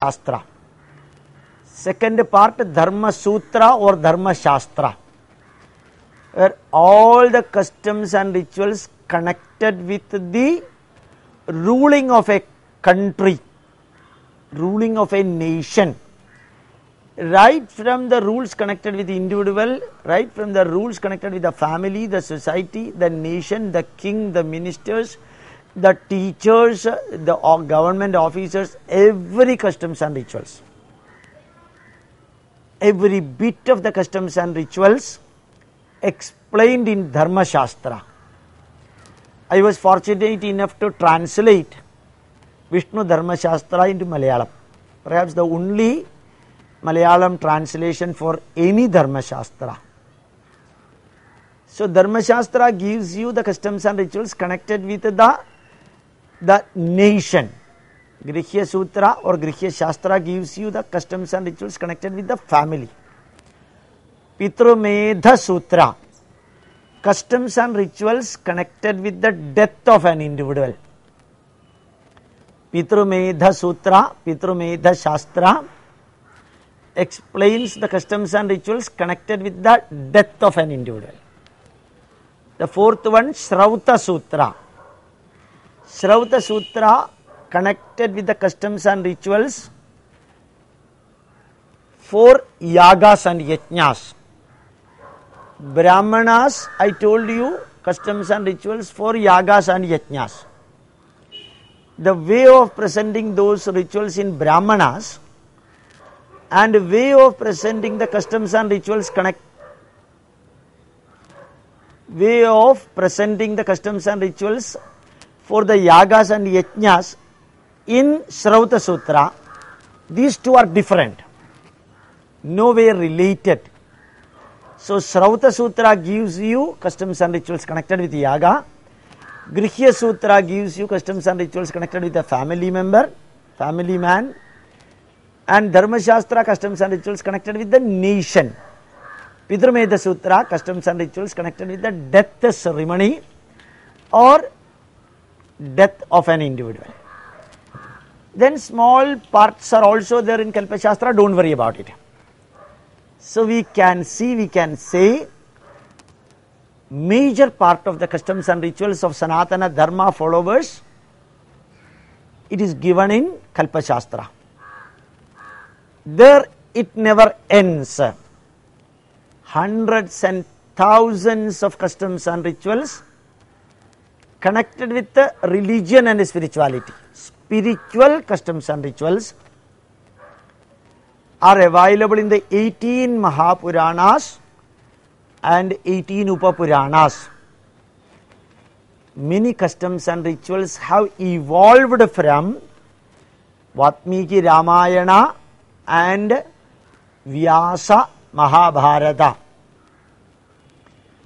Shastra. Second part, Dharma Sutra or Dharma Shastra, where all the customs and rituals connected with the ruling of a country, ruling of a nation, right from the rules connected with the individual, right from the rules connected with the family, the society, the nation, the king, the ministers, the teachers, the government officers, every customs and rituals. Every bit of the customs and rituals explained in Dharma Shastra. I was fortunate enough to translate Vishnu Dharma Shastra into Malayalam. Perhaps the only Malayalam translation for any Dharma Shastra. So Dharma Shastra gives you the customs and rituals connected with the nation. Grihya Sutra or Grihya Shastra gives you the customs and rituals connected with the family. Pitrumedha Sutra, customs and rituals connected with the death of an individual. Pitrumedha Sutra, Pitrumedha Shastra explains the customs and rituals connected with the death of an individual. The fourth one, Shrauta Sutra. Shrauta Sutra connected with the customs and rituals for yagas and yajnas. Brahmanas, I told you, customs and rituals for yagas and yajnas. The way of presenting those rituals in Brahmanas and way of presenting the customs and rituals for the yagas and yajnas in Shrauta Sutra, these two are different, no way related. So Shrauta Sutra gives you customs and rituals connected with yaga, Grihya Sutra gives you customs and rituals connected with a family member, family man, and Dharma Shastra customs and rituals connected with the nation. Pitrumedha Sutra customs and rituals connected with the death ceremony or death of an individual. Then small parts are also there in Kalpa Shastra, don't worry about it. So we can say major part of the customs and rituals of Sanatana Dharma followers, it is given in Kalpa Shastra. There it never ends. Hundreds and thousands of customs and rituals connected with the religion and spirituality. Spiritual customs and rituals are available in the 18 Mahapuranas and 18 Upapuranas. Many customs and rituals have evolved from Vatmiki Ramayana and Vyasa Mahabharata.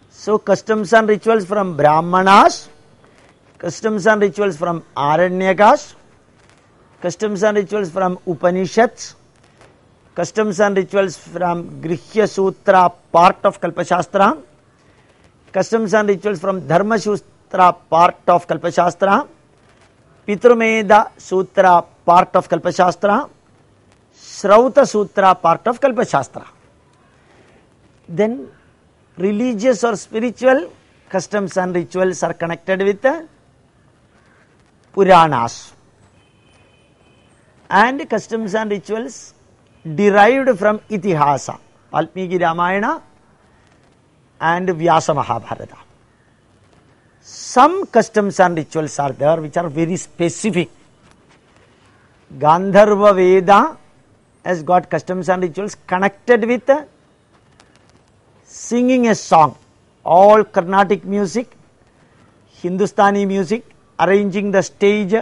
So customs and rituals from Brahmanas, customs and rituals from Aranyakas, customs and rituals from Upanishads, customs and rituals from Grihya Sutra, part of Kalpa Shastra, customs and rituals from Dharma Sutra, part of Kalpa Shastra, Pitrumedha Sutra, part of Kalpa Shastra, Shrauta Sutra, part of Kalpa Shastra. Then religious or spiritual customs and rituals are connected with the Puranas, and customs and rituals derived from Itihasa, Valmiki Ramayana and Vyasa Mahabharata. Some customs and rituals are there which are very specific. Gandharva Veda has got customs and rituals connected with singing a song. All Carnatic music, Hindustani music, arranging the stage,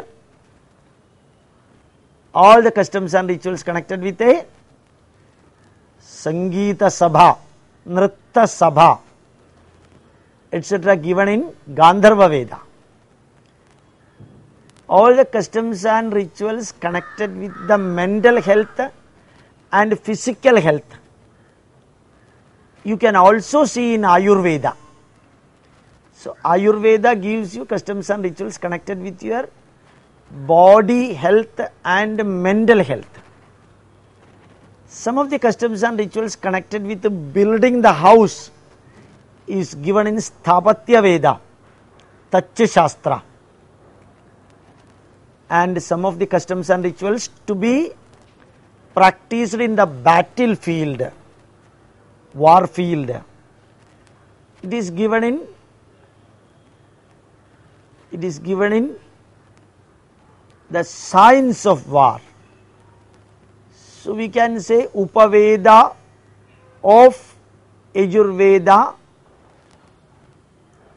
all the customs and rituals connected with a Sangeeta Sabha, Nritta Sabha, etc. given in Gandharva Veda. All the customs and rituals connected with the mental health and physical health, you can also see in Ayurveda. So Ayurveda gives you customs and rituals connected with your body health and mental health. Some of the customs and rituals connected with building the house is given in Sthapatya Veda, Tachya Shastra. And some of the customs and rituals to be practiced in the battlefield, war field. It is given in the science of war. So we can say Upaveda of Yajurveda,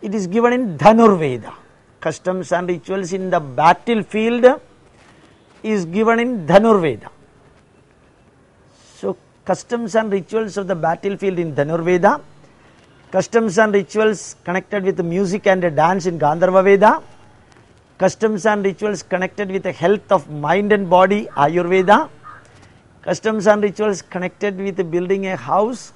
it is given in Dhanurveda. Customs and rituals in the battlefield is given in Dhanurveda. So customs and rituals of the battlefield in Dhanurveda, customs and rituals connected with music and dance in Gandharva Veda, customs and rituals connected with the health of mind and body, Ayurveda, customs and rituals connected with building a house,